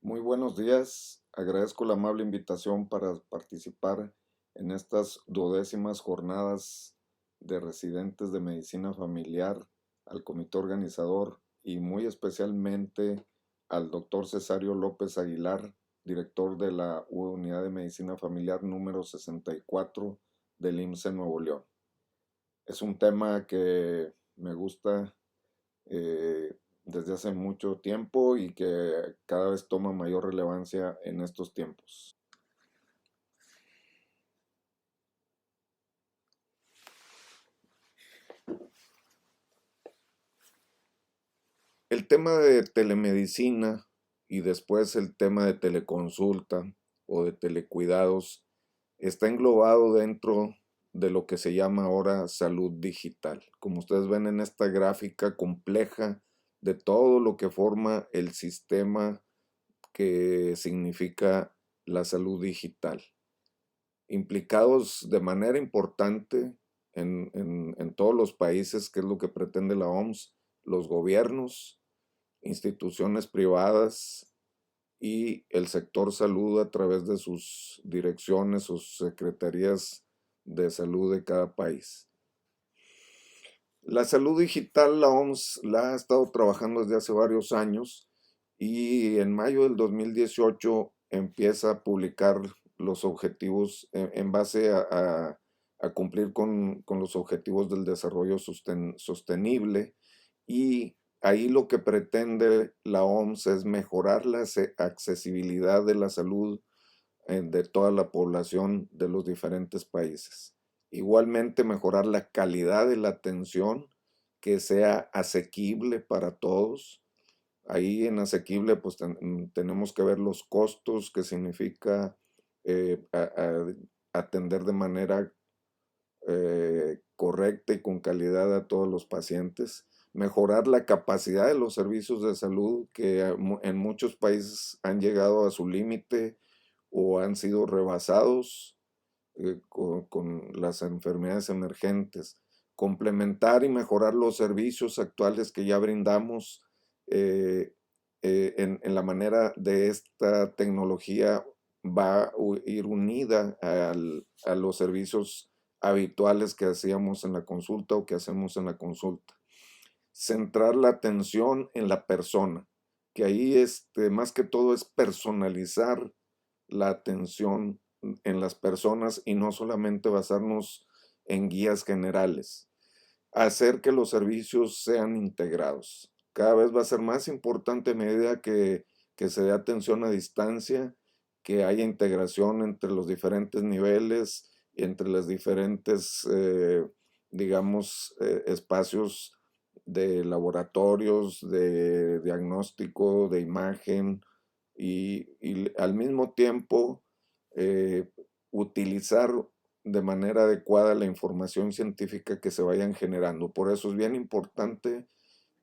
Muy buenos días. Agradezco la amable invitación para participar en estas 12º jornadas de residentes de medicina familiar, al comité organizador y muy especialmente al doctor Cesario López Aguilar, director de la Unidad de Medicina Familiar número 64 del IMSS en Nuevo León. Es un tema que me gusta desde hace mucho tiempo y que cada vez toma mayor relevancia en estos tiempos. El tema de telemedicina y después el tema de teleconsulta o de telecuidados está englobado dentro de lo que se llama ahora salud digital. Como ustedes ven en esta gráfica compleja de todo lo que forma el sistema que significa la salud digital, implicados de manera importante en todos los países, que es lo que pretende la OMS, los gobiernos, instituciones privadas y el sector salud a través de sus direcciones, sus secretarías de salud de cada país. La salud digital, la OMS la ha estado trabajando desde hace varios años y en mayo del 2018 empieza a publicar los objetivos en base a cumplir con los objetivos del desarrollo sostenible, y ahí lo que pretende la OMS es mejorar la accesibilidad de la salud de toda la población de los diferentes países. Igualmente mejorar la calidad de la atención, que sea asequible para todos. Ahí en asequible pues tenemos que ver los costos, que significa atender de manera correcta y con calidad a todos los pacientes. Mejorar la capacidad de los servicios de salud, que en muchos países han llegado a su límite o han sido rebasados con las enfermedades emergentes. Complementar y mejorar los servicios actuales que ya brindamos en la manera de esta tecnología va a ir unida a los servicios habituales que hacíamos en la consulta o que hacemos en la consulta. Centrar la atención en la persona, que ahí más que todo es personalizar la atención en las personas y no solamente basarnos en guías generales. Hacer que los servicios sean integrados. Cada vez va a ser más importante a medida que se dé atención a distancia, que haya integración entre los diferentes niveles, entre los diferentes, digamos, espacios de laboratorios, de diagnóstico, de imagen, y al mismo tiempo eh, utilizar de manera adecuada la información científica que se vayan generando. Por eso es bien importante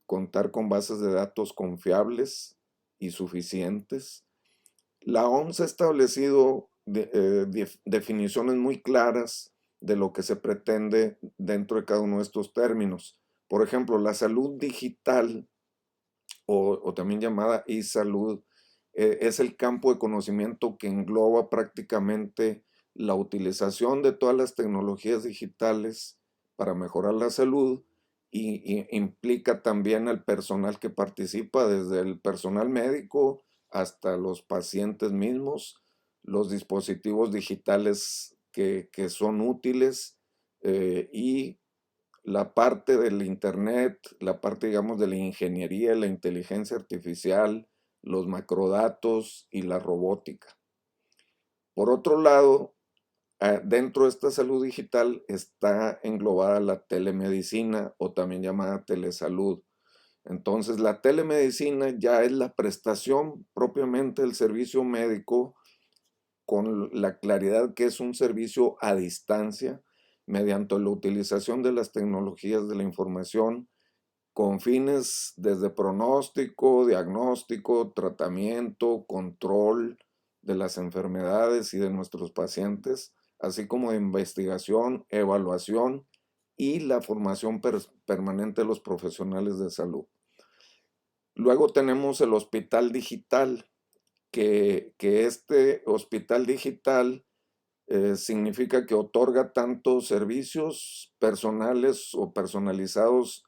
contar con bases de datos confiables y suficientes. La OMS ha establecido definiciones muy claras de lo que se pretende dentro de cada uno de estos términos. Por ejemplo, la salud digital, o también llamada e-salud, es el campo de conocimiento que engloba prácticamente la utilización de todas las tecnologías digitales para mejorar la salud, y implica también al personal que participa, desde el personal médico hasta los pacientes mismos, los dispositivos digitales que son útiles, y la parte del Internet, la parte, digamos, de la ingeniería, la inteligencia artificial, los macrodatos y la robótica. Por otro lado, dentro de esta salud digital está englobada la telemedicina, o también llamada telesalud. Entonces, la telemedicina ya es la prestación propiamente del servicio médico, con la claridad que es un servicio a distancia, mediante la utilización de las tecnologías de la información, con fines desde pronóstico, diagnóstico, tratamiento, control de las enfermedades y de nuestros pacientes, así como de investigación, evaluación y la formación permanente de los profesionales de salud. Luego tenemos el hospital digital, que este hospital digital significa que otorga tanto servicios personales o personalizados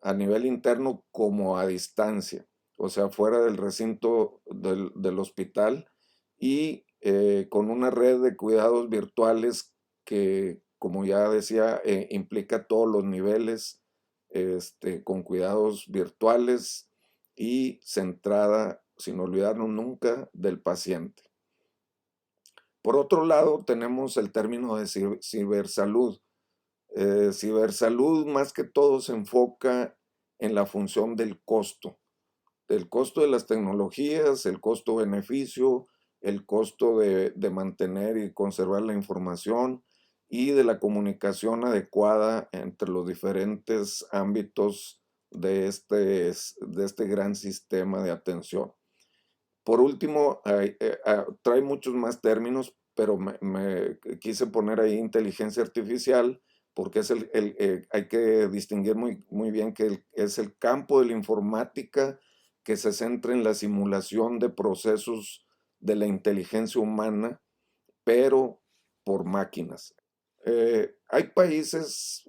a nivel interno como a distancia, o sea, fuera del recinto del hospital y con una red de cuidados virtuales que, como ya decía, implica todos los niveles, con cuidados virtuales y centrada, sin olvidarnos nunca, del paciente. Por otro lado, tenemos el término de cibersalud. Cibersalud más que todo se enfoca en la función del costo de las tecnologías, el costo-beneficio, el costo de mantener y conservar la información y de la comunicación adecuada entre los diferentes ámbitos de este gran sistema de atención. Por último, trae muchos más términos, pero me quise poner ahí inteligencia artificial porque es hay que distinguir muy bien que es el campo de la informática que se centra en la simulación de procesos de la inteligencia humana, pero por máquinas. Hay países,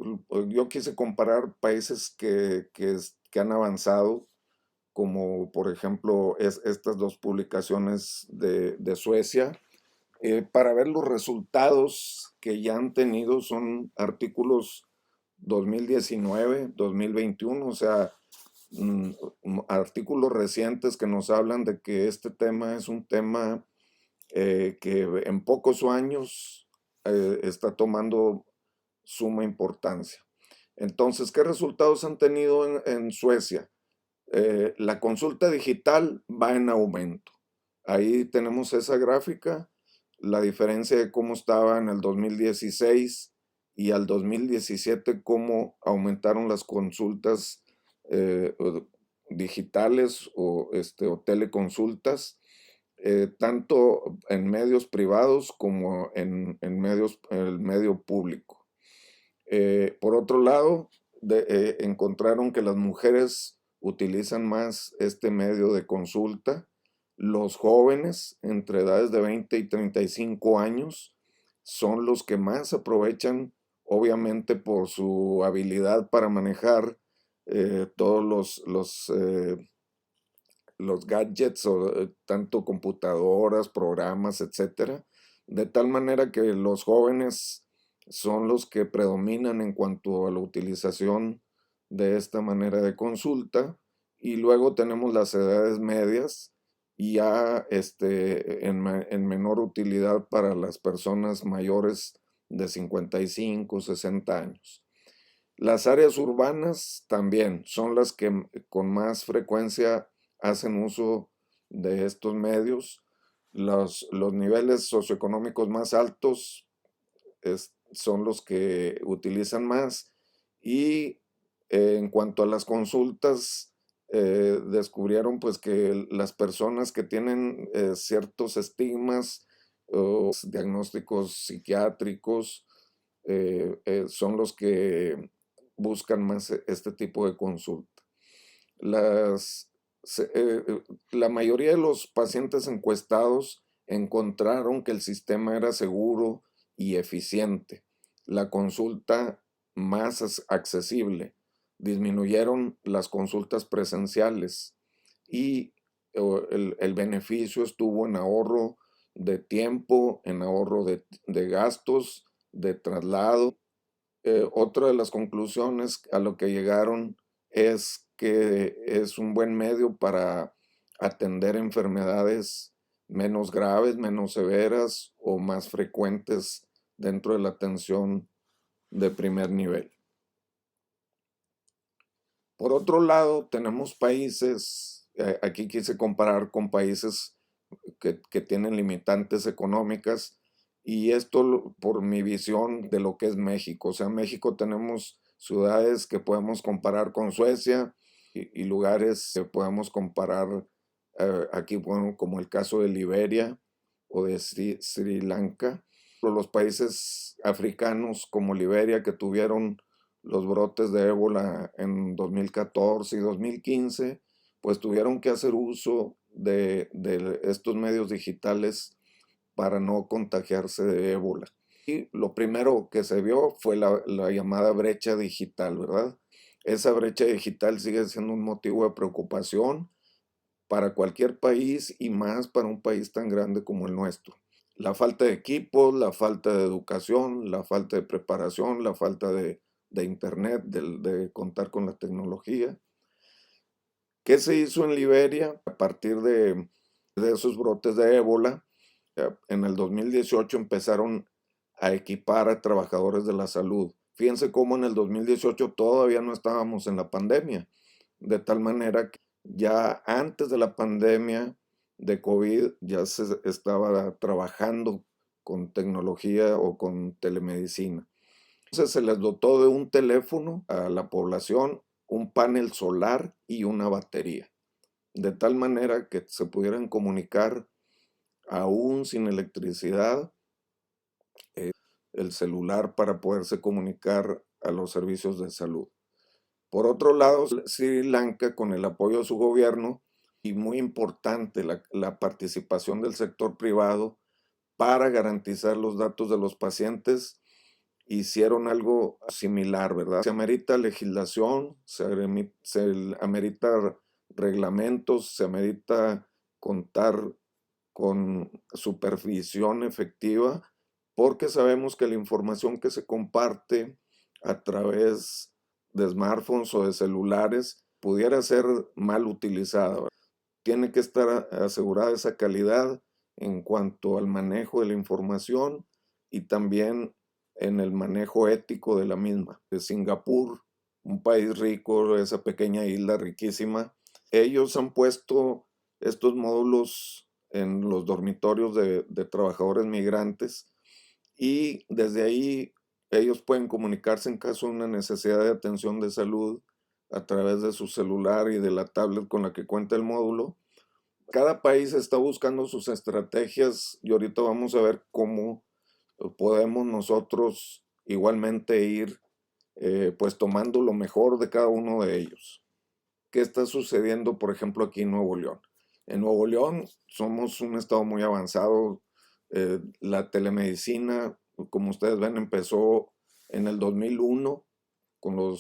yo quise comparar países que han avanzado como por ejemplo estas dos publicaciones de Suecia, para ver los resultados que ya han tenido. Son artículos 2019, 2021, o sea, mm, artículos recientes que nos hablan de que este tema es un tema que en pocos años está tomando suma importancia. Entonces, ¿qué resultados han tenido en Suecia? La consulta digital va en aumento. Ahí tenemos esa gráfica, la diferencia de cómo estaba en el 2016 y al 2017, cómo aumentaron las consultas digitales o teleconsultas, tanto en medios privados como en el medio público. Por otro lado, encontraron que las mujeres utilizan más este medio de consulta. Los jóvenes entre edades de 20 y 35 años son los que más aprovechan, obviamente por su habilidad para manejar todos los gadgets, tanto computadoras, programas, etcétera, de tal manera que los jóvenes son los que predominan en cuanto a la utilización de esta manera de consulta, y luego tenemos las edades medias y ya en menor utilidad para las personas mayores de 55, 60 años. Las áreas urbanas también son las que con más frecuencia hacen uso de estos medios. Los niveles socioeconómicos más altos son los que utilizan más. Y en cuanto a las consultas, descubrieron pues que las personas que tienen ciertos estigmas o diagnósticos psiquiátricos son los que buscan más este tipo de consulta. Las, la mayoría de los pacientes encuestados encontraron que el sistema era seguro y eficiente, la consulta más accesible, disminuyeron las consultas presenciales y el beneficio estuvo en ahorro de tiempo, en ahorro de gastos, de traslado. Otra de las conclusiones a lo que llegaron es que es un buen medio para atender enfermedades menos graves, menos severas o más frecuentes dentro de la atención de primer nivel. Por otro lado, tenemos países, aquí quise comparar con países que tienen limitantes económicas, y esto por mi visión de lo que es México. O sea, en México tenemos ciudades que podemos comparar con Suecia y lugares que podemos comparar aquí, bueno, como el caso de Liberia o de Sri Lanka. Los países africanos como Liberia, que tuvieron los brotes de ébola en 2014 y 2015, pues tuvieron que hacer uso de estos medios digitales para no contagiarse de ébola. Y lo primero que se vio fue la llamada brecha digital, ¿verdad? Esa brecha digital sigue siendo un motivo de preocupación para cualquier país y más para un país tan grande como el nuestro. La falta de equipos, la falta de educación, la falta de preparación, la falta de internet, de contar con la tecnología. ¿Qué se hizo en Liberia a partir de esos brotes de ébola? En el 2018 empezaron a equipar a trabajadores de la salud. Fíjense cómo en el 2018 todavía no estábamos en la pandemia, de tal manera que ya antes de la pandemia de COVID ya se estaba trabajando con tecnología o con telemedicina. Entonces se les dotó de un teléfono a la población, un panel solar y una batería, de tal manera que se pudieran comunicar aún sin electricidad, el celular para poderse comunicar a los servicios de salud. Por otro lado, Sri Lanka, con el apoyo de su gobierno, y muy importante la participación del sector privado para garantizar los datos de los pacientes, hicieron algo similar, ¿verdad? Se amerita legislación, se amerita reglamentos, se amerita contar con supervisión efectiva, porque sabemos que la información que se comparte a través de smartphones o de celulares pudiera ser mal utilizada, ¿verdad? Tiene que estar asegurada esa calidad en cuanto al manejo de la información y también en el manejo ético de la misma. De Singapur, un país rico, esa pequeña isla riquísima, ellos han puesto estos módulos en los dormitorios de trabajadores migrantes y desde ahí ellos pueden comunicarse en caso de una necesidad de atención de salud a través de su celular y de la tablet con la que cuenta el módulo. Cada país está buscando sus estrategias y ahorita vamos a ver cómo podemos nosotros igualmente ir pues tomando lo mejor de cada uno de ellos. ¿Qué está sucediendo, por ejemplo, aquí en Nuevo León? En Nuevo León somos un estado muy avanzado. La telemedicina, como ustedes ven, empezó en el 2001 con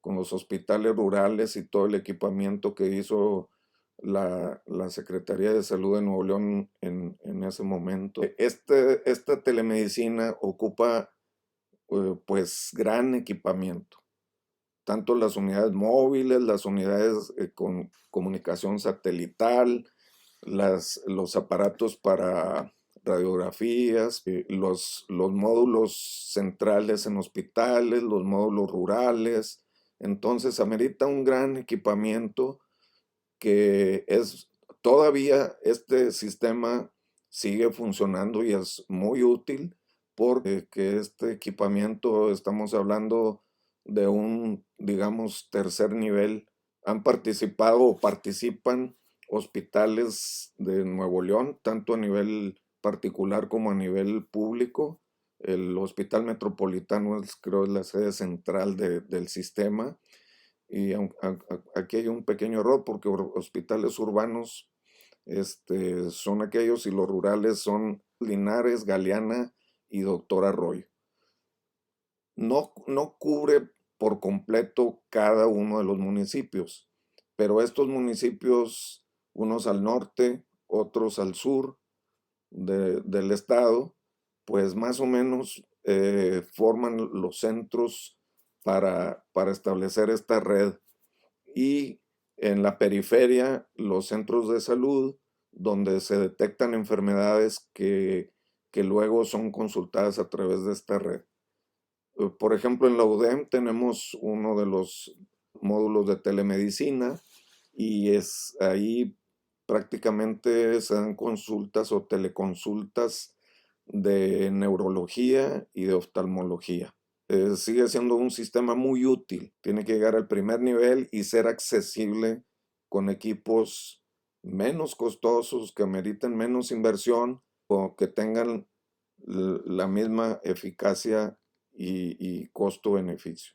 con los hospitales rurales y todo el equipamiento que hizo la Secretaría de Salud de Nuevo León en ese momento. Esta telemedicina ocupa pues gran equipamiento, tanto las unidades móviles, las unidades con comunicación satelital, los aparatos para radiografías, los módulos centrales en hospitales, los módulos rurales. Entonces amerita un gran equipamiento que es todavía este sistema sigue funcionando y es muy útil porque que este equipamiento estamos hablando de un, digamos, tercer nivel. Han participado o participan hospitales de Nuevo León, tanto a nivel particular como a nivel público. El Hospital Metropolitano es, creo, la sede central del sistema. Y aquí hay un pequeño error porque hospitales urbanos son aquellos y los rurales son Linares, Galeana y Doctor Arroyo. No cubre por completo cada uno de los municipios, pero estos municipios, unos al norte, otros al sur del estado, pues más o menos forman los centros para establecer esta red. Y en la periferia, los centros de salud, donde se detectan enfermedades que luego son consultadas a través de esta red. Por ejemplo, en la UDEM tenemos uno de los módulos de telemedicina y es ahí prácticamente se dan consultas o teleconsultas de neurología y de oftalmología. Sigue siendo un sistema muy útil. Tiene que llegar al primer nivel y ser accesible con equipos menos costosos, que ameriten menos inversión o que tengan la misma eficacia y costo-beneficio.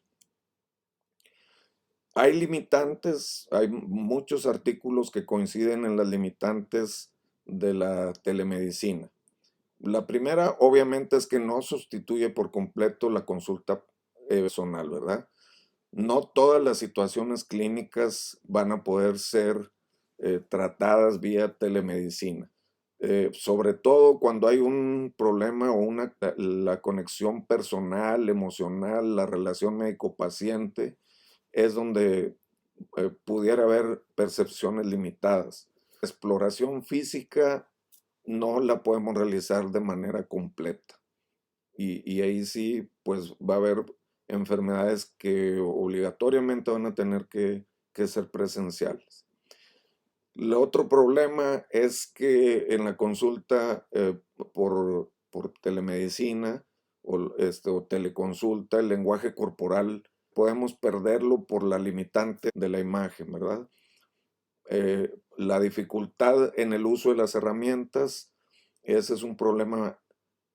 Hay limitantes, hay muchos artículos que coinciden en las limitantes de la telemedicina. La primera, obviamente, es que no sustituye por completo la consulta personal, ¿verdad? No todas las situaciones clínicas van a poder ser tratadas vía telemedicina. Sobre todo cuando hay un problema o la conexión personal, emocional, la relación médico-paciente, es donde pudiera haber percepciones limitadas. La exploración física no la podemos realizar de manera completa. Y ahí sí, pues va a haber enfermedades que obligatoriamente van a tener que ser presenciales. El otro problema es que en la consulta por telemedicina o teleconsulta, el lenguaje corporal podemos perderlo por la limitante de la imagen, ¿verdad? La dificultad en el uso de las herramientas, ese es un problema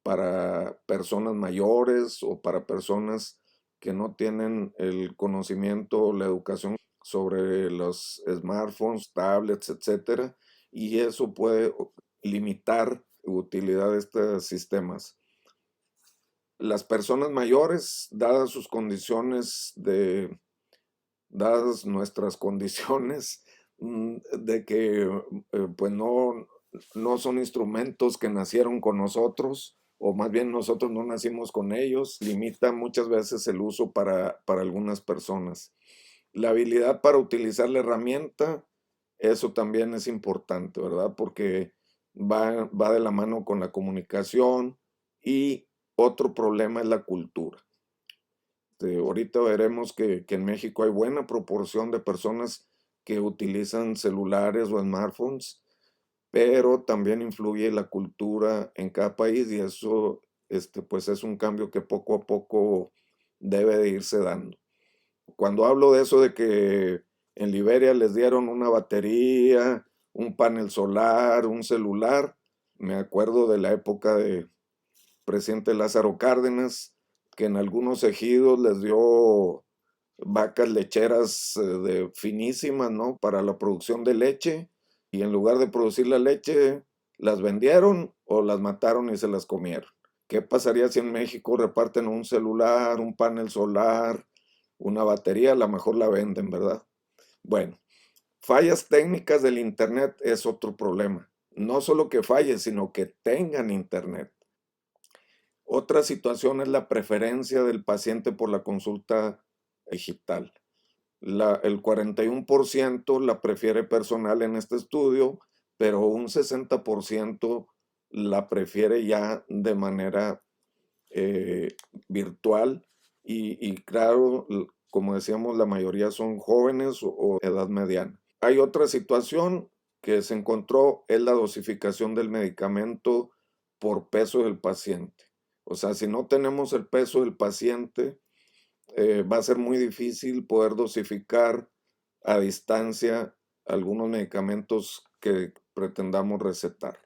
para personas mayores o para personas que no tienen el conocimiento o la educación sobre los smartphones, tablets, etcétera, y eso puede limitar la utilidad de estos sistemas. Las personas mayores, dadas nuestras condiciones de que pues no son instrumentos que nacieron con nosotros, o más bien nosotros no nacimos con ellos, limita muchas veces el uso para algunas personas. La habilidad para utilizar la herramienta, eso también es importante, ¿verdad? Porque va de la mano con la comunicación y otro problema es la cultura. Ahorita veremos que en México hay buena proporción de personas que utilizan celulares o smartphones, pero también influye la cultura en cada país y eso pues es un cambio que poco a poco debe de irse dando. Cuando hablo de eso de que en Liberia les dieron una batería, un panel solar, un celular, me acuerdo de la época de presidente Lázaro Cárdenas, que en algunos ejidos les dio vacas lecheras finísimas, ¿no? Para la producción de leche, y en lugar de producir la leche, las vendieron o las mataron y se las comieron. ¿Qué pasaría si en México reparten un celular, un panel solar, una batería? A lo mejor la venden, ¿verdad? Bueno, fallas técnicas del Internet es otro problema. No solo que falle, sino que tengan Internet. Otra situación es la preferencia del paciente por la consulta digital. El 41% la prefiere personal en este estudio, pero un 60% la prefiere ya de manera virtual y claro, como decíamos, la mayoría son jóvenes o edad mediana. Hay otra situación que se encontró, es la dosificación del medicamento por peso del paciente. O sea, si no tenemos el peso del paciente, va a ser muy difícil poder dosificar a distancia algunos medicamentos que pretendamos recetar.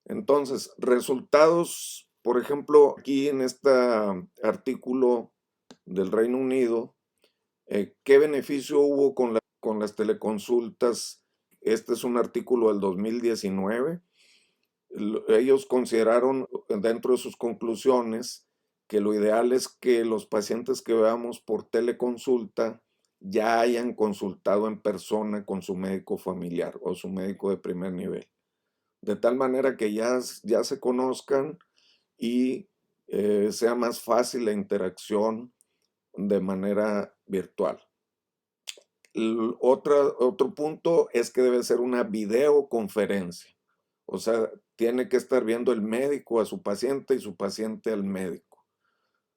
Entonces, resultados, por ejemplo, aquí en este artículo del Reino Unido, ¿qué beneficio hubo con las teleconsultas? Este es un artículo del 2019. Ellos consideraron dentro de sus conclusiones que lo ideal es que los pacientes que veamos por teleconsulta ya hayan consultado en persona con su médico familiar o su médico de primer nivel, de tal manera que ya se conozcan y sea más fácil la interacción de manera virtual. Otro punto es que debe ser una videoconferencia. O sea, tiene que estar viendo el médico a su paciente y su paciente al médico.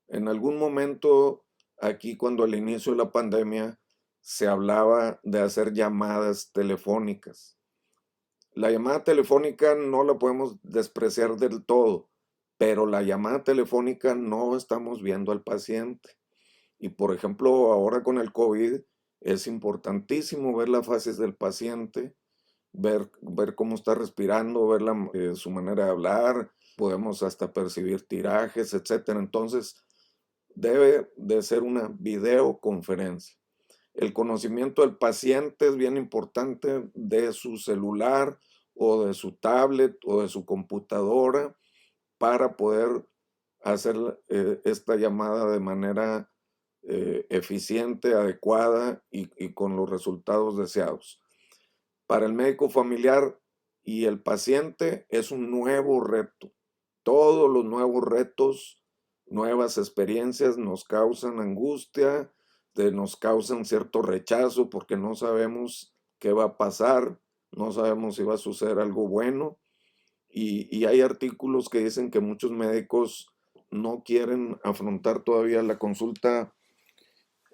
En algún momento, aquí cuando al inicio de la pandemia, se hablaba de hacer llamadas telefónicas. La llamada telefónica no la podemos despreciar del todo, pero la llamada telefónica no estamos viendo al paciente. Y por ejemplo, ahora con el COVID es importantísimo ver las fases del paciente, ver cómo está respirando, ver su manera de hablar, podemos hasta percibir tirajes, etcétera. Entonces, debe de ser una videoconferencia. El conocimiento del paciente es bien importante de su celular o de su tablet o de su computadora para poder hacer esta llamada de manera eficiente, adecuada y con los resultados deseados. Para el médico familiar y el paciente es un nuevo reto. Todos los nuevos retos, nuevas experiencias nos causan angustia, nos causan cierto rechazo porque no sabemos qué va a pasar, no sabemos si va a suceder algo bueno. Y hay artículos que dicen que muchos médicos no quieren afrontar todavía la consulta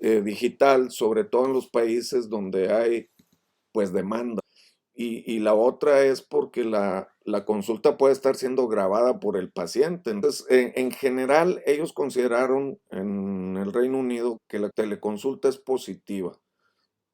digital, sobre todo en los países donde hay pues demanda. Y la otra es porque la consulta puede estar siendo grabada por el paciente. Entonces, en general, ellos consideraron en el Reino Unido que la teleconsulta es positiva,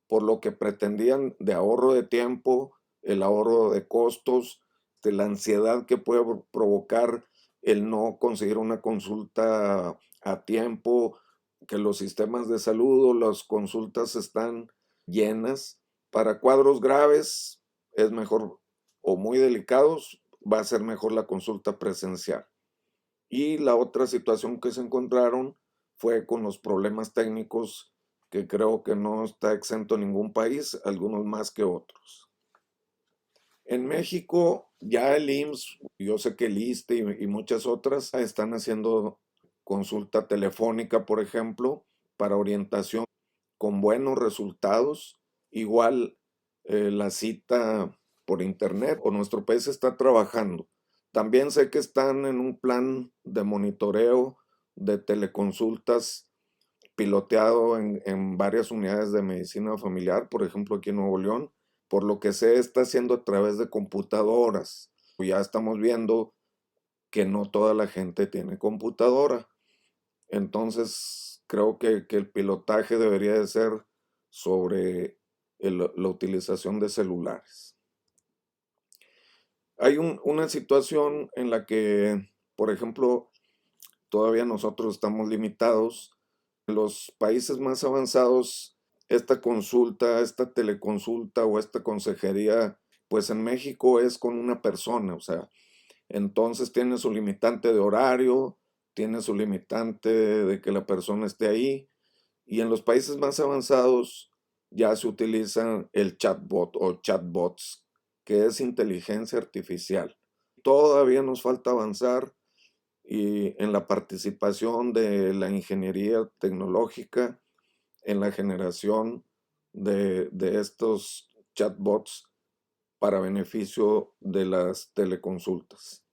por lo que pretendían de ahorro de tiempo, el ahorro de costos, de la ansiedad que puede provocar el no conseguir una consulta a tiempo, que los sistemas de salud o las consultas están llenas. Para cuadros graves es mejor o muy delicados, va a ser mejor la consulta presencial. Y la otra situación que se encontraron fue con los problemas técnicos que creo que no está exento ningún país, algunos más que otros. En México ya el IMSS, yo sé que el ISSSTE y muchas otras están haciendo consulta telefónica, por ejemplo, para orientación con buenos resultados. Igual la cita por internet o nuestro país está trabajando. También sé que están en un plan de monitoreo de teleconsultas piloteado en varias unidades de medicina familiar, por ejemplo aquí en Nuevo León. Por lo que sé, está haciendo a través de computadoras. Ya estamos viendo que no toda la gente tiene computadora. Entonces, creo que el pilotaje debería de ser sobre la utilización de celulares. Hay una situación en la que, por ejemplo, todavía nosotros estamos limitados. En los países más avanzados, esta consulta, esta teleconsulta o esta consejería, pues en México es con una persona, o sea, entonces tiene su limitante de horario, tiene su limitante de que la persona esté ahí. Y en los países más avanzados ya se utiliza el chatbot o chatbots, que es inteligencia artificial. Todavía nos falta avanzar y en la participación de la ingeniería tecnológica en la generación de estos chatbots para beneficio de las teleconsultas.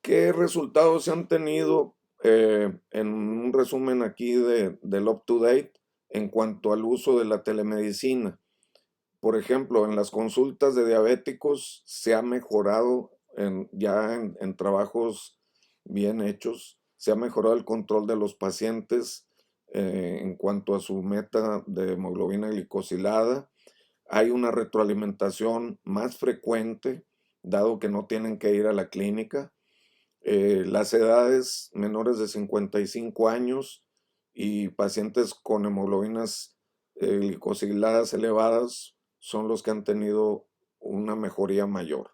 ¿Qué resultados se han tenido en un resumen aquí del Up to Date en cuanto al uso de la telemedicina? Por ejemplo, en las consultas de diabéticos se ha mejorado ya en trabajos bien hechos, se ha mejorado el control de los pacientes en cuanto a su meta de hemoglobina glicosilada. Hay una retroalimentación más frecuente, dado que no tienen que ir a la clínica. Las edades menores de 55 años y pacientes con hemoglobinas glicosiladas elevadas son los que han tenido una mejoría mayor.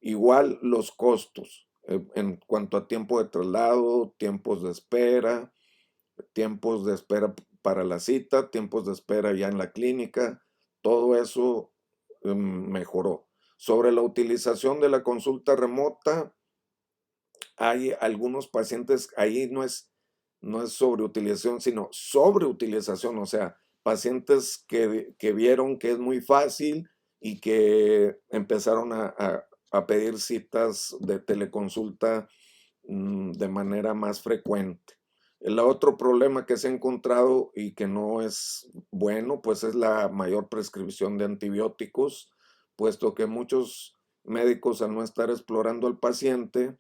Igual los costos en cuanto a tiempo de traslado, tiempos de espera para la cita, tiempos de espera ya en la clínica, todo eso mejoró. Sobre la utilización de la consulta remota, hay algunos pacientes, ahí no es sobreutilización, sino sobreutilización, o sea, pacientes que vieron que es muy fácil y que empezaron a pedir citas de teleconsulta de manera más frecuente. El otro problema que se ha encontrado y que no es bueno, pues es la mayor prescripción de antibióticos, puesto que muchos médicos al no estar explorando al paciente,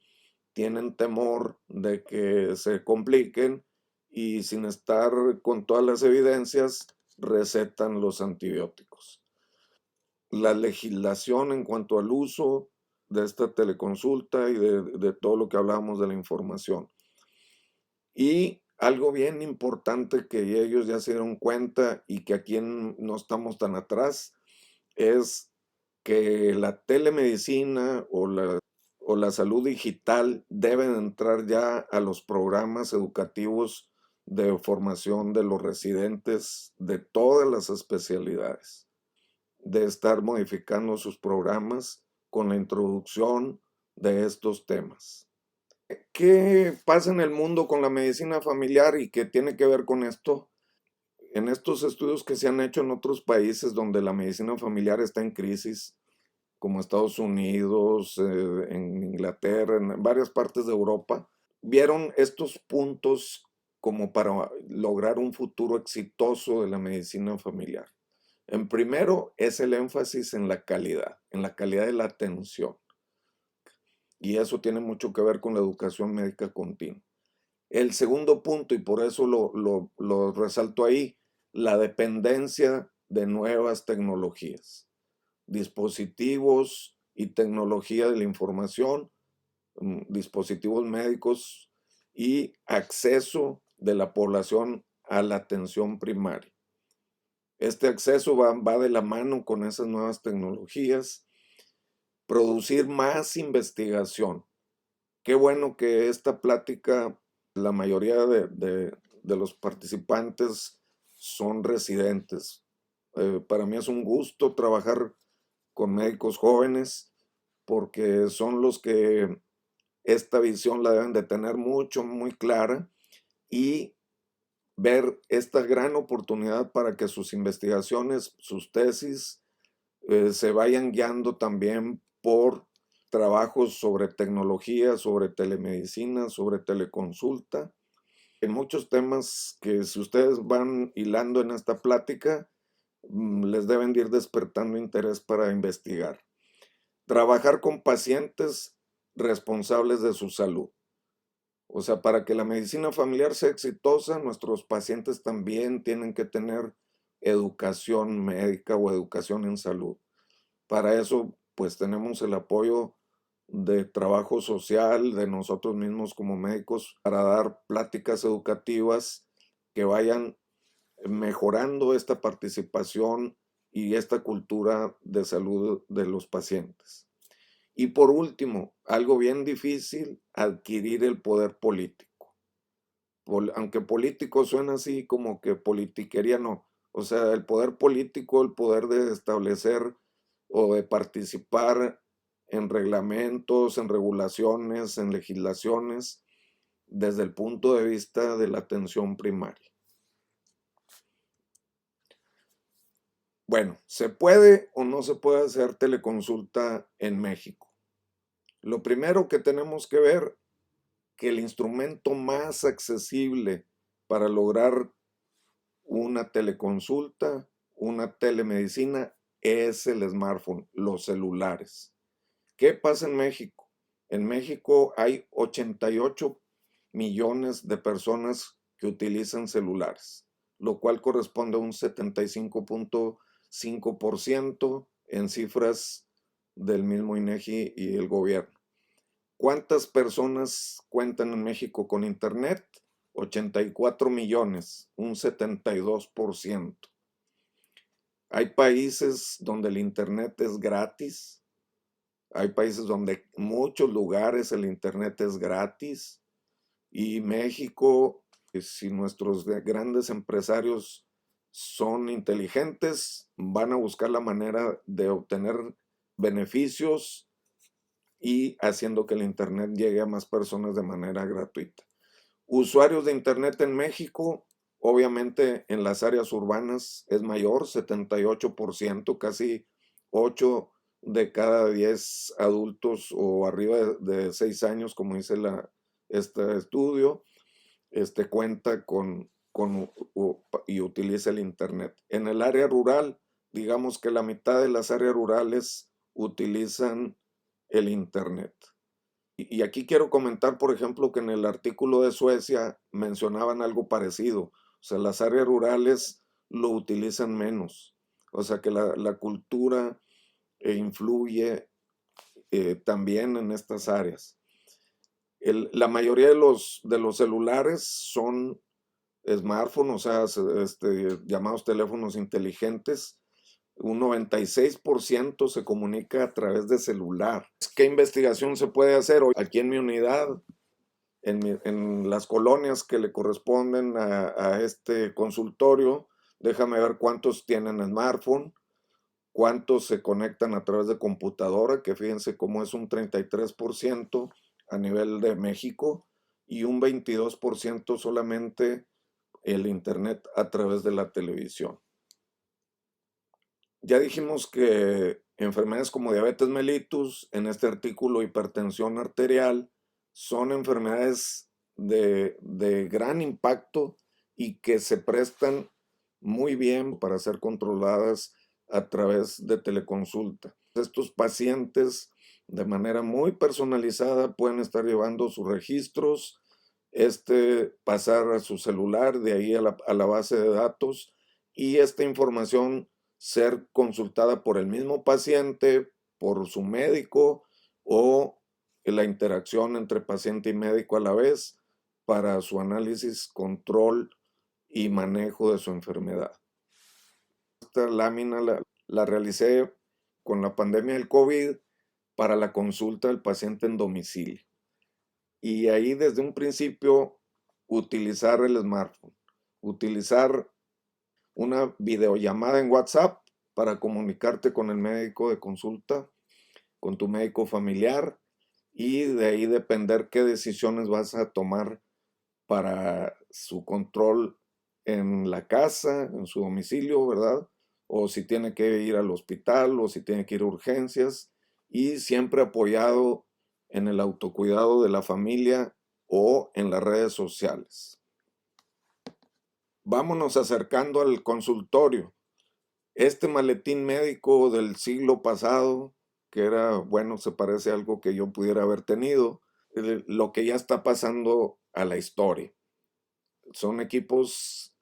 tienen temor de que se compliquen y sin estar con todas las evidencias, recetan los antibióticos. La legislación en cuanto al uso de esta teleconsulta y de todo lo que hablábamos de la información. Y algo bien importante que ellos ya se dieron cuenta y que aquí no estamos tan atrás es que la telemedicina o la salud digital deben entrar ya a los programas educativos de formación de los residentes de todas las especialidades, de estar modificando sus programas con la introducción de estos temas. ¿Qué pasa en el mundo con la medicina familiar y qué tiene que ver con esto? En estos estudios que se han hecho en otros países donde la medicina familiar está en crisis, como Estados Unidos, en Inglaterra, en varias partes de Europa, vieron estos puntos como para lograr un futuro exitoso de la medicina familiar. En primero es el énfasis en la calidad de la atención, y eso tiene mucho que ver con la educación médica continua. El segundo punto, y por eso lo resalto ahí, la dependencia de nuevas tecnologías, dispositivos y tecnología de la información, dispositivos médicos y acceso de la población a la atención primaria. Este acceso va de la mano con esas nuevas tecnologías, producir más investigación. Qué bueno que esta plática, la mayoría de los participantes son residentes. Para mí es un gusto trabajar con médicos jóvenes porque son los que esta visión la deben de tener mucho, muy clara y ver esta gran oportunidad para que sus investigaciones, sus tesis, se vayan guiando también por trabajos sobre tecnología, sobre telemedicina, sobre teleconsulta. Hay muchos temas que si ustedes van hilando en esta plática, les deben de ir despertando interés para investigar. Trabajar con pacientes responsables de su salud. O sea, para que la medicina familiar sea exitosa, nuestros pacientes también tienen que tener educación médica o educación en salud. Para eso, pues tenemos el apoyo de trabajo social, de nosotros mismos como médicos, para dar pláticas educativas que vayan mejorando esta participación y esta cultura de salud de los pacientes. Y por último, algo bien difícil, adquirir el poder político. Aunque político suena así como que politiquería, no. O sea, el poder político, el poder de establecer o de participar en reglamentos, en regulaciones, en legislaciones, desde el punto de vista de la atención primaria. Bueno, ¿se puede o no se puede hacer teleconsulta en México? Lo primero que tenemos que ver que el instrumento más accesible para lograr una teleconsulta, una telemedicina, es el smartphone, los celulares. ¿Qué pasa en México? En México hay 88 millones de personas que utilizan celulares, lo cual corresponde a un 75.5% en cifras del mismo INEGI y el gobierno. ¿Cuántas personas cuentan en México con Internet? 84 millones, un 72%. Hay países donde el Internet es gratis. Hay países donde en muchos lugares el Internet es gratis. Y México, si nuestros grandes empresarios son inteligentes, van a buscar la manera de obtener beneficios y haciendo que el Internet llegue a más personas de manera gratuita. Usuarios de Internet en México, obviamente en las áreas urbanas es mayor, 78%, casi 8 de cada 10 adultos o arriba de 6 años, como dice este estudio, cuenta y utiliza el Internet. En el área rural, digamos que la mitad de las áreas rurales utilizan el Internet. Y aquí quiero comentar, por ejemplo, que en el artículo de Suecia mencionaban algo parecido. O sea, las áreas rurales lo utilizan menos. O sea, que la cultura influye también en estas áreas. La mayoría de los celulares son smartphones, o sea, llamados teléfonos inteligentes. Un 96% se comunica a través de celular. ¿Qué investigación se puede hacer hoy? Aquí en mi unidad, en las colonias que le corresponden a este consultorio, déjame ver cuántos tienen smartphone, cuántos se conectan a través de computadora, que fíjense cómo es un 33% a nivel de México y un 22% solamente el internet a través de la televisión. Ya dijimos que enfermedades como diabetes mellitus, en este artículo hipertensión arterial, son enfermedades de gran impacto y que se prestan muy bien para ser controladas a través de teleconsulta. Estos pacientes de manera muy personalizada pueden estar llevando sus registros, pasar a su celular, de ahí a la base de datos, y esta información ser consultada por el mismo paciente, por su médico o la interacción entre paciente y médico a la vez para su análisis, control y manejo de su enfermedad. Esta lámina la realicé con la pandemia del COVID para la consulta del paciente en domicilio. Y ahí desde un principio utilizar el smartphone, utilizar una videollamada en WhatsApp para comunicarte con el médico de consulta, con tu médico familiar, y de ahí depender qué decisiones vas a tomar para su control en la casa, en su domicilio, ¿verdad? O si tiene que ir al hospital o si tiene que ir a urgencias, y siempre apoyado en el autocuidado de la familia o en las redes sociales. Vámonos acercando al consultorio. Este maletín médico del siglo pasado, que era, bueno, se parece a algo que yo pudiera haber tenido, lo que ya está pasando a la historia. Son equipos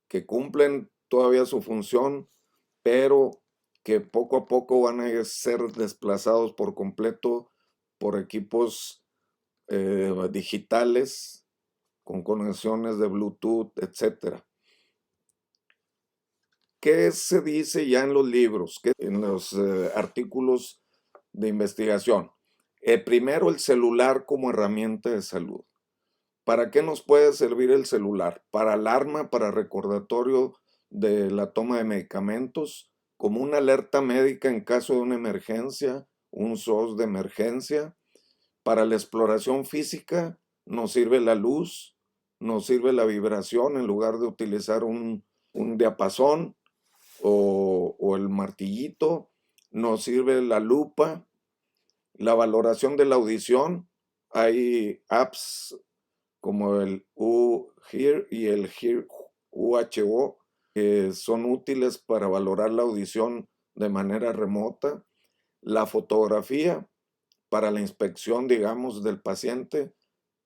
que cumplen todavía su función, pero que poco a poco van a ser desplazados por completo por equipos digitales con conexiones de Bluetooth, etcétera. ¿Qué se dice ya en los libros, en los artículos de investigación? Primero, el celular como herramienta de salud. ¿Para qué nos puede servir el celular? Para alarma, para recordatorio de la toma de medicamentos, como una alerta médica en caso de una emergencia, un SOS de emergencia. Para la exploración física nos sirve la luz, nos sirve la vibración en lugar de utilizar un diapasón o el martillito, nos sirve la lupa, la valoración de la audición. Hay apps como el UHear y el Hear UHO, que son útiles para valorar la audición de manera remota. La fotografía para la inspección, digamos, del paciente,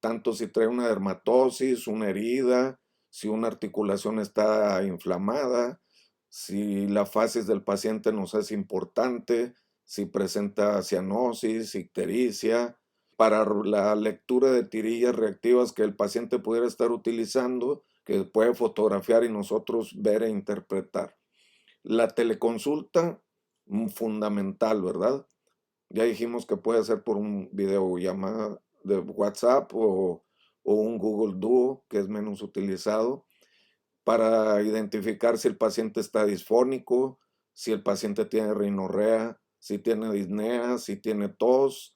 tanto si trae una dermatosis, una herida, si una articulación está inflamada, si la fases del paciente nos es importante, si presenta cianosis, ictericia, para la lectura de tirillas reactivas que el paciente pudiera estar utilizando, que puede fotografiar y nosotros ver e interpretar. La teleconsulta, fundamental, ¿verdad? Ya dijimos que puede ser por un videollamada de WhatsApp o un Google Duo, que es menos utilizado, para identificar si el paciente está disfónico, si el paciente tiene rinorrea, si tiene disnea, si tiene tos,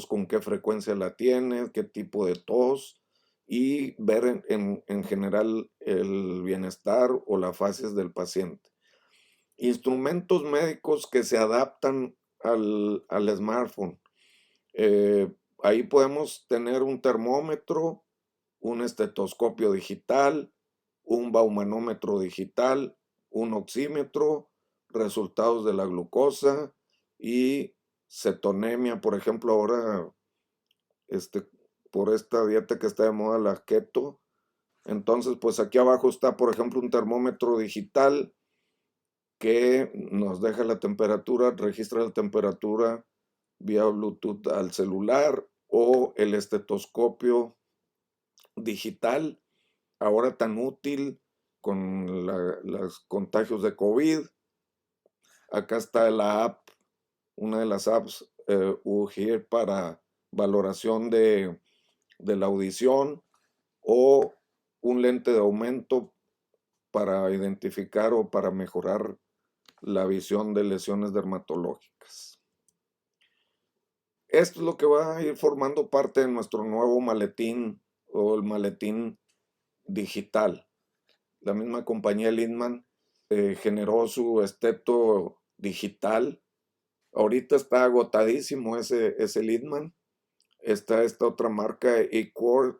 con qué frecuencia la tiene, qué tipo de tos, y ver en general el bienestar o las fases del paciente. Instrumentos médicos que se adaptan al smartphone. Ahí podemos tener un termómetro, un estetoscopio digital, un baumanómetro digital, un oxímetro, resultados de la glucosa y cetonemia, por ejemplo, ahora por esta dieta que está de moda, la keto. Entonces, pues aquí abajo está, por ejemplo, un termómetro digital que nos deja la temperatura, registra la temperatura vía Bluetooth al celular, o el estetoscopio digital, ahora tan útil con los contagios de COVID. Acá está la app, una de las apps UHear para valoración de la audición, o un lente de aumento para identificar o para mejorar la visión de lesiones dermatológicas. Esto es lo que va a ir formando parte de nuestro nuevo maletín o el maletín digital. La misma compañía Lindman generó su esteto digital. Ahorita está agotadísimo ese Lindman. Está esta otra marca, eCore,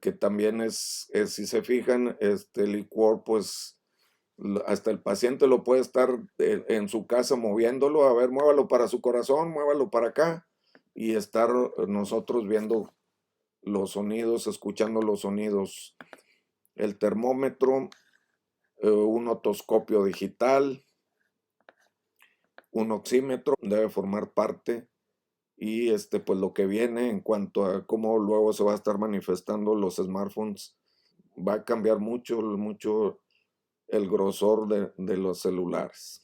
que también si se fijan, el eCore, pues hasta el paciente lo puede estar en su casa moviéndolo, a ver, muévalo para su corazón, muévalo para acá, y estar nosotros viendo los sonidos, escuchando los sonidos. El termómetro, un otoscopio digital, un oxímetro debe formar parte, y pues lo que viene en cuanto a cómo luego se va a estar manifestando los smartphones, va a cambiar mucho, mucho el grosor de los celulares.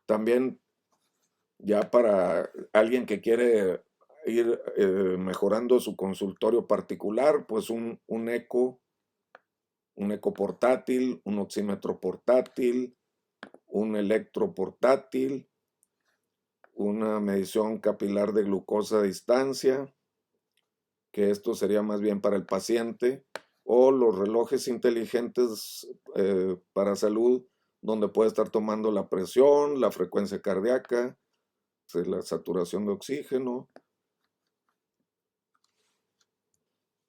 También, ya para alguien que quiere ir mejorando su consultorio particular, pues un eco portátil, un oxímetro portátil, un electro portátil, una medición capilar de glucosa a distancia, que esto sería más bien para el paciente, o los relojes inteligentes para salud, donde puede estar tomando la presión, la frecuencia cardíaca, la saturación de oxígeno.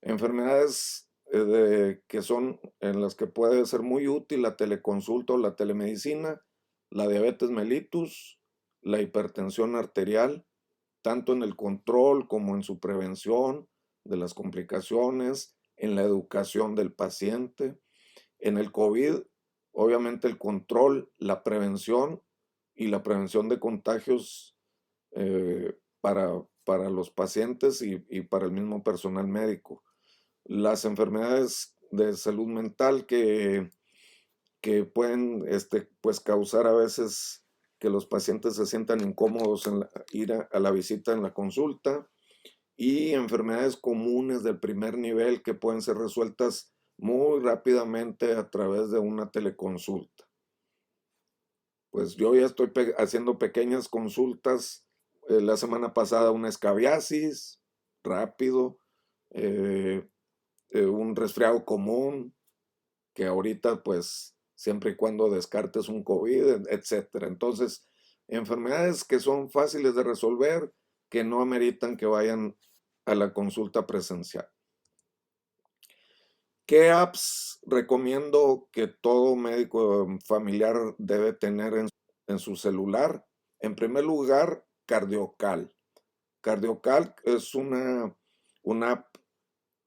Enfermedades que son en las que puede ser muy útil la teleconsulta o la telemedicina: la diabetes mellitus, la hipertensión arterial, tanto en el control como en su prevención de las complicaciones, en la educación del paciente. En el COVID, obviamente el control, la prevención y la prevención de contagios para los pacientes y para el mismo personal médico. Las enfermedades de salud mental que pueden pues causar a veces que los pacientes se sientan incómodos en ir a la visita en la consulta, y enfermedades comunes del primer nivel que pueden ser resueltas muy rápidamente a través de una teleconsulta. Pues yo ya estoy haciendo pequeñas consultas. La semana pasada una escabiasis, rápido, un resfriado común, que ahorita pues siempre y cuando descartes un COVID, etcétera. Entonces, enfermedades que son fáciles de resolver, que no ameritan que vayan a la consulta presencial. ¿Qué apps recomiendo que todo médico familiar debe tener en su celular? En primer lugar, CardioCal. CardioCal es una app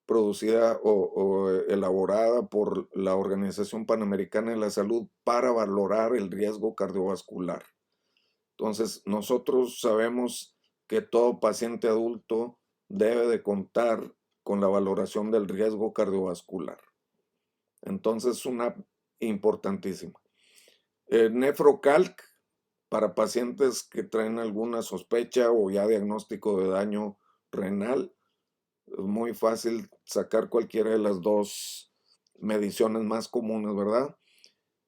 producida o elaborada por la Organización Panamericana de la Salud para valorar el riesgo cardiovascular. Entonces, nosotros sabemos que todo paciente adulto debe de contar con la valoración del riesgo cardiovascular. Entonces, es una app importantísima. Nefrocalc, para pacientes que traen alguna sospecha o ya diagnóstico de daño renal. Es muy fácil sacar cualquiera de las dos mediciones más comunes, ¿verdad?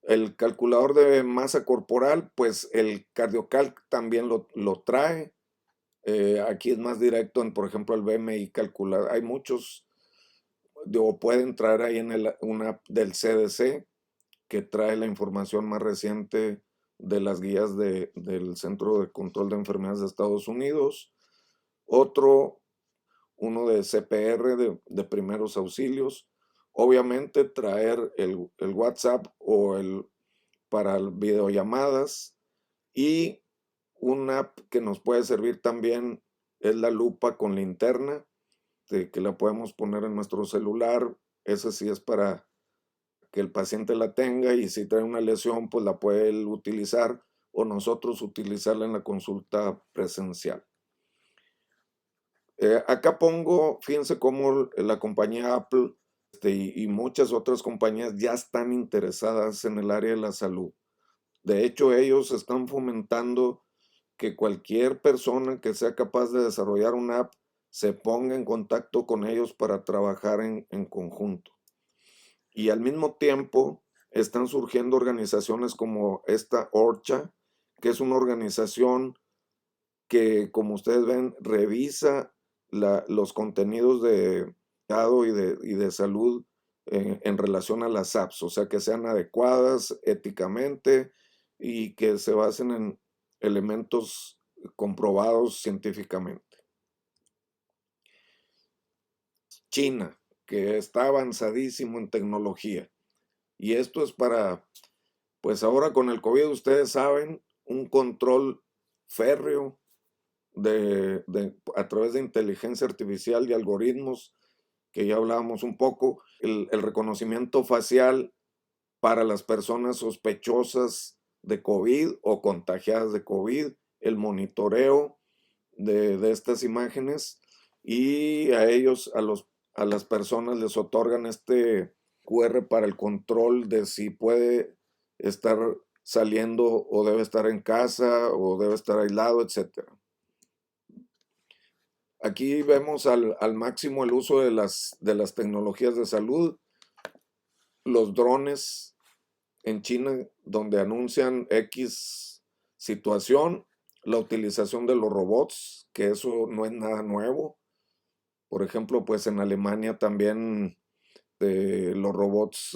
El calculador de masa corporal, pues el CardioCalc también lo trae. Aquí es más directo por ejemplo, el BMI calcular. Hay muchos, o pueden traer ahí en una app del CDC que trae la información más reciente de las guías del Centro de Control de Enfermedades de Estados Unidos. Uno de CPR, de primeros auxilios. Obviamente traer el WhatsApp para videollamadas, y una app que nos puede servir también es la lupa con linterna, que la podemos poner en nuestro celular. Esa sí es para que el paciente la tenga, y si trae una lesión, pues la puede él utilizar o nosotros utilizarla en la consulta presencial. Acá pongo, fíjense cómo la compañía Apple y muchas otras compañías ya están interesadas en el área de la salud. De hecho, ellos están fomentando que cualquier persona que sea capaz de desarrollar una app se ponga en contacto con ellos para trabajar en conjunto. Y al mismo tiempo están surgiendo organizaciones como esta Orcha, que es una organización que, como ustedes ven, revisa los contenidos de cuidado y de salud en relación a las apps, o sea, que sean adecuadas éticamente y que se basen en elementos comprobados científicamente. China, que está avanzadísimo en tecnología. Y esto es para, pues ahora con el COVID, ustedes saben, un control férreo a través de inteligencia artificial y algoritmos, que ya hablábamos un poco, el reconocimiento facial para las personas sospechosas de COVID o contagiadas de COVID, el monitoreo de estas imágenes y a ellos, a las personas les otorgan este QR para el control de si puede estar saliendo o debe estar en casa o debe estar aislado, etcétera. Aquí vemos al máximo el uso de las tecnologías de salud, los drones en China, donde anuncian X situación, la utilización de los robots, que eso no es nada nuevo. Por ejemplo, pues en Alemania también los robots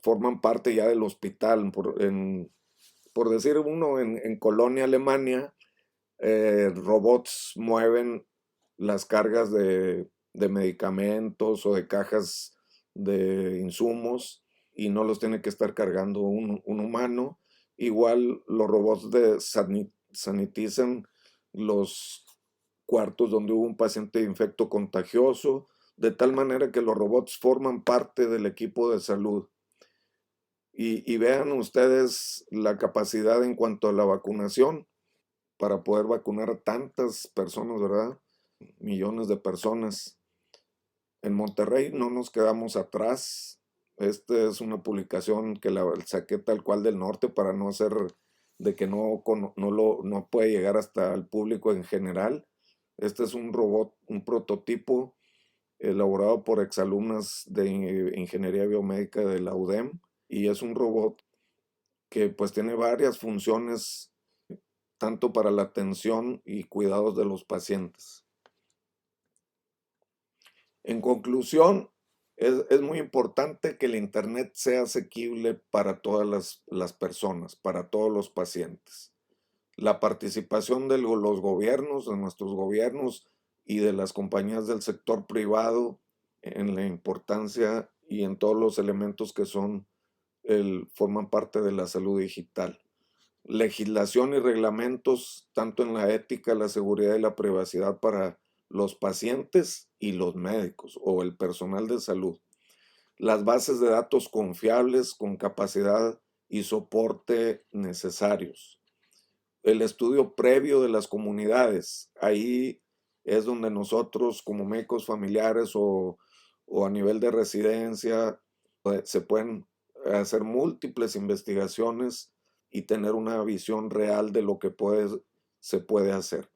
forman parte ya del hospital. Por decir uno, en Colonia, Alemania, robots mueven las cargas de medicamentos o de cajas de insumos y no los tiene que estar cargando un humano. Igual los robots sanitizan los cuartos donde hubo un paciente infecto contagioso, de tal manera que los robots forman parte del equipo de salud. Y vean ustedes la capacidad en cuanto a la vacunación para poder vacunar a tantas personas, ¿verdad? Millones de personas. En Monterrey no nos quedamos atrás. Esta es una publicación que la saqué tal cual del norte para no hacer de que no puede llegar hasta el público en general. Este es un robot, un prototipo elaborado por exalumnas de Ingeniería Biomédica de la UDEM y es un robot que pues tiene varias funciones tanto para la atención y cuidados de los pacientes. En conclusión, es muy importante que el Internet sea asequible para todas las personas, para todos los pacientes. La participación de los gobiernos, de nuestros gobiernos y de las compañías del sector privado en la importancia y en todos los elementos que forman parte de la salud digital. Legislación y reglamentos, tanto en la ética, la seguridad y la privacidad para los pacientes y los médicos o el personal de salud. Las bases de datos confiables con capacidad y soporte necesarios. El estudio previo de las comunidades. Ahí es donde nosotros como médicos familiares o a nivel de residencia se pueden hacer múltiples investigaciones y tener una visión real de lo que se puede hacer.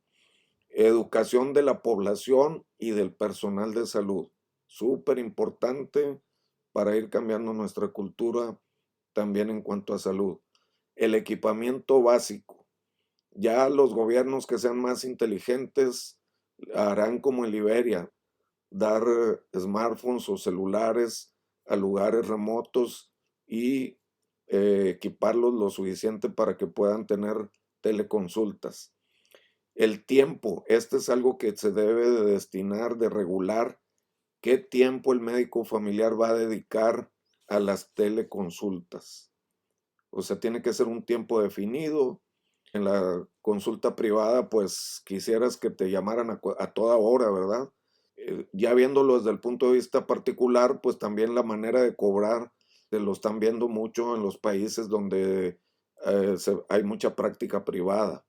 Educación de la población y del personal de salud. Súper importante para ir cambiando nuestra cultura también en cuanto a salud. El equipamiento básico. Ya los gobiernos que sean más inteligentes harán como en Liberia, dar smartphones o celulares a lugares remotos y equiparlos lo suficiente para que puedan tener teleconsultas. El tiempo, este es algo que se debe de destinar, de regular, qué tiempo el médico familiar va a dedicar a las teleconsultas. O sea, tiene que ser un tiempo definido. En la consulta privada, pues quisieras que te llamaran a toda hora, ¿verdad? Ya viéndolo desde el punto de vista particular, pues también la manera de cobrar se lo están viendo mucho en los países donde hay mucha práctica privada.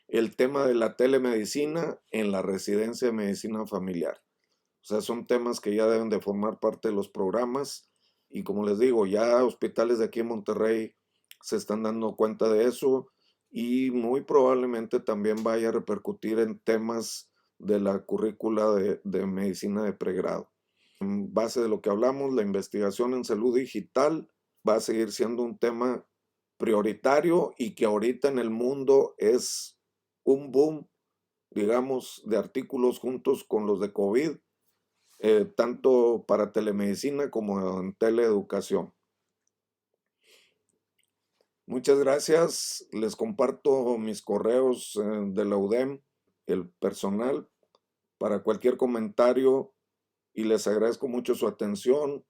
el tema de la telemedicina en la residencia de medicina familiar. O sea, son temas que ya deben de formar parte de los programas y como les digo, ya hospitales de aquí en Monterrey se están dando cuenta de eso y muy probablemente también vaya a repercutir en temas de la currícula de medicina de pregrado. En base de lo que hablamos, la investigación en salud digital va a seguir siendo un tema prioritario y que ahorita en el mundo es un boom, digamos, de artículos juntos con los de COVID, tanto para telemedicina como en teleeducación. Muchas gracias. Les comparto mis correos de la UDEM, el personal, para cualquier comentario y les agradezco mucho su atención